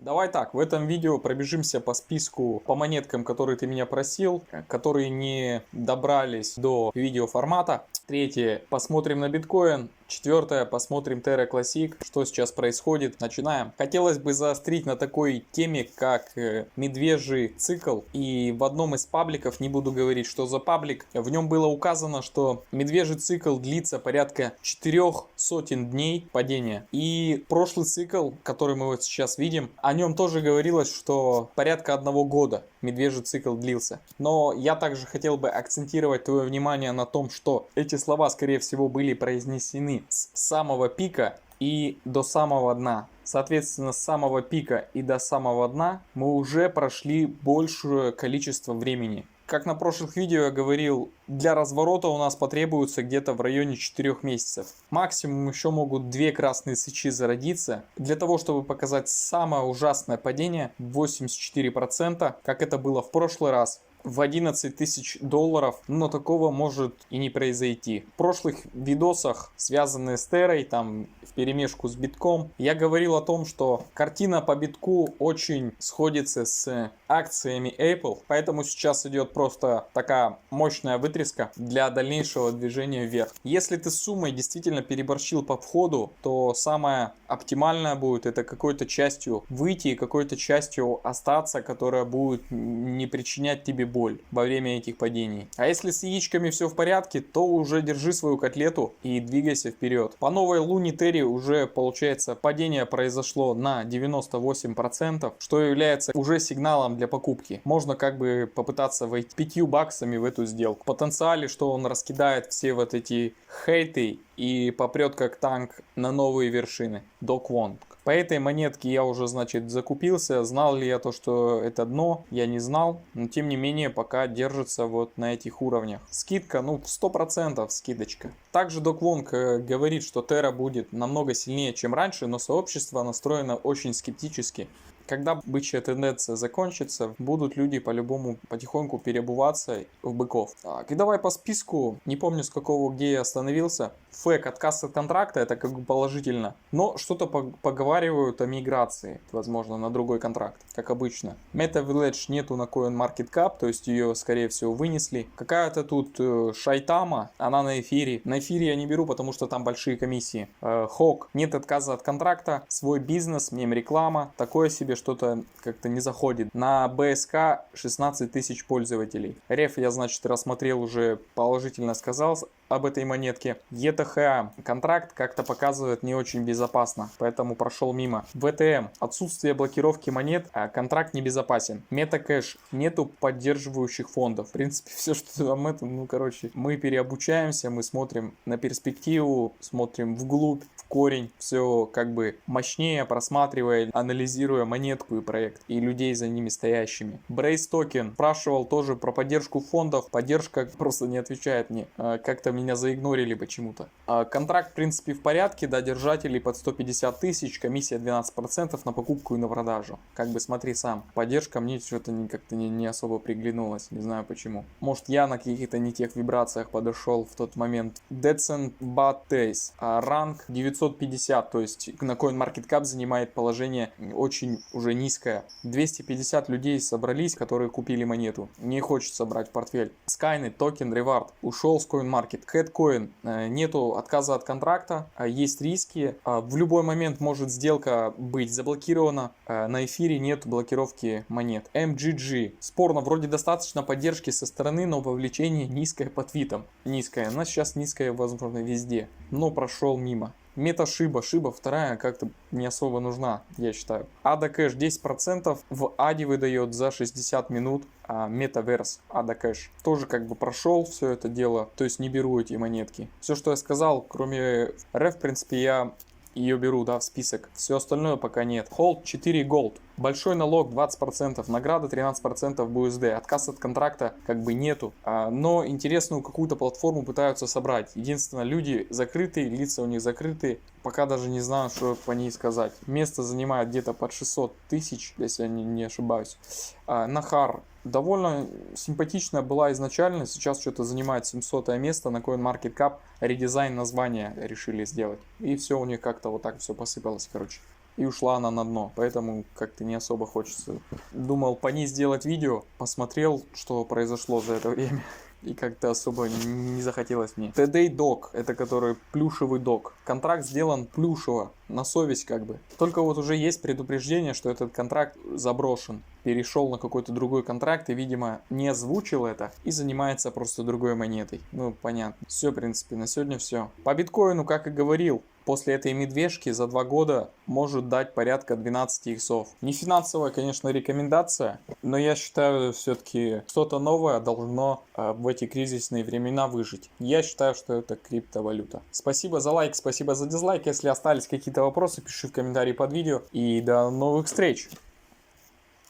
Давай так, в этом видео пробежимся по списку, по монеткам, которые ты меня просил, которые не добрались до видеоформата. Третье, посмотрим на биткоин. Четвертое, посмотрим Terra Classic, что сейчас происходит. Начинаем. Хотелось бы заострить на такой теме, как медвежий цикл. И в одном из пабликов, не буду говорить, что за паблик, в нем было указано, что медвежий цикл длится порядка 400 дней падения. И прошлый цикл, который мы вот сейчас видим, о нем тоже говорилось, что порядка 1 года медвежий цикл длился. Но я также хотел бы акцентировать твое внимание на том, что эти слова, скорее всего, были произнесены с самого пика и до самого дна. Соответственно, с самого пика и до самого дна мы уже прошли большее количество времени. Как на прошлых видео я говорил, для разворота у нас потребуется где-то в районе 4 месяцев. Максимум еще могут 2 красные свечи зародиться. Для того, чтобы показать самое ужасное падение, 84%, как это было в прошлый раз, в 11 тысяч долларов, но такого может и не произойти. В прошлых видосах, связанные с Террой, там вперемешку с битком, я говорил о том, что картина по битку очень сходится с акциями Apple, поэтому сейчас идет просто такая мощная вытряска для дальнейшего движения вверх. Если ты с суммой действительно переборщил по входу, то самое оптимальное будет это какой-то частью выйти и какой-то частью остаться, которая будет не причинять тебе боль во время этих падений. А если с яичками все в порядке, то уже держи свою котлету и двигайся вперед. По новой луне Терри уже получается падение произошло на 98%, что является уже сигналом для покупки. Можно как бы попытаться войти 5 баксами в эту сделку. В потенциале, что он раскидает все вот эти хейты и попрет как танк на новые вершины. До Kwon. По этой монетке я уже, значит, закупился. Знал ли я то, что это дно? Я не знал. Но тем не менее, пока держится вот на этих уровнях. Скидка, ну, 100% скидочка. Также Док Вонг говорит, что Terra будет намного сильнее, чем раньше, но сообщество настроено очень скептически. Когда бычья тенденция закончится, будут люди по-любому потихоньку переобуваться в быков. Так, и давай по списку. Не помню, с какого, где я остановился. Фэк, отказ от контракта, это как бы положительно. Но что-то поговаривают о миграции, возможно, на другой контракт, как обычно. Meta Village нету на CoinMarketCap, то есть ее, скорее всего, вынесли. Какая-то тут Шайтама, она на эфире. На эфире я не беру, потому что там большие комиссии. Хок, нет отказа от контракта, свой бизнес, мем-реклама, такое себе что-то как-то не заходит. На БСК 16 тысяч пользователей. Реф я, значит, рассмотрел уже, положительно сказал об этой монетке. ETH контракт как-то показывает не очень безопасно, поэтому прошел мимо. VTM отсутствие блокировки монет, а контракт небезопасен. MetaCash нету поддерживающих фондов. В принципе, все, что там это, ну короче, мы переобучаемся, мы смотрим на перспективу, смотрим вглубь, в корень, все как бы мощнее просматривая, анализируя монетку и проект и людей за ними стоящими. Brace Token спрашивал тоже про поддержку фондов, поддержка просто не отвечает мне, как-то меня заигнорили почему-то. Контракт в принципе в порядке, да, держатели под 150 тысяч, комиссия 12% на покупку и на продажу. Как бы смотри сам, поддержка мне что-то как-то не особо приглянулась, не знаю почему. Может я на каких-то не тех вибрациях подошел в тот момент. Decent Bad Days, ранг 950, то есть на CoinMarketCap занимает положение очень уже низкое. 250 людей собрались, которые купили монету. Не хочется брать в портфель. Skynet, токен, Reward ушел с CoinMarket. Headcoin, нету отказа от контракта, есть риски. В любой момент может сделка быть заблокирована. На эфире нет блокировки монет. MGG. Спорно, вроде достаточно поддержки со стороны, но вовлечение низкое по твитам. Низкое. Она сейчас низкая, возможно, везде. Но прошел мимо. Меташиба, Шиба вторая как-то не особо нужна, я считаю. ADA Cash 10% в ADI выдает за 60 минут, а Metaverse ADA Cash тоже как бы прошел все это дело, то есть не беру эти монетки. Все, что я сказал, кроме REF, в принципе, я ее беру, да, в список. Все остальное пока нет. Hold 4 Gold. Большой налог 20%, награда 13% BUSD, отказ от контракта как бы нету, но интересную какую-то платформу пытаются собрать. Единственное, люди закрытые, лица у них закрытые, пока даже не знаю, что по ней сказать. Место занимает где-то под 600 тысяч, если я не ошибаюсь. Нахар довольно симпатичная была изначально, сейчас что-то занимает 700 место на CoinMarketCap, редизайн названия решили сделать. И все у них как-то вот так все посыпалось, короче. и ушла она на дно. Поэтому как-то не особо хочется. Думал по ней сделать видео, посмотрел, что произошло за это время. И как-то особо не захотелось мне. Today Dog, это который плюшевый дог. Контракт сделан плюшево, на совесть как бы. Только вот уже есть предупреждение, что этот контракт заброшен. Перешел на какой-то другой контракт и, видимо, не озвучил это и занимается просто другой монетой. Ну, понятно. Все, в принципе, на сегодня все. По биткоину, как и говорил, после этой медвежки за 2 года может дать порядка 12 иксов. Не финансовая, конечно, рекомендация, но я считаю, все-таки что-то новое должно в эти кризисные времена выжить. Я считаю, что это криптовалюта. Спасибо за лайк, спасибо за дизлайк. Если остались какие-то вопросы, пиши в комментарии под видео. И до новых встреч!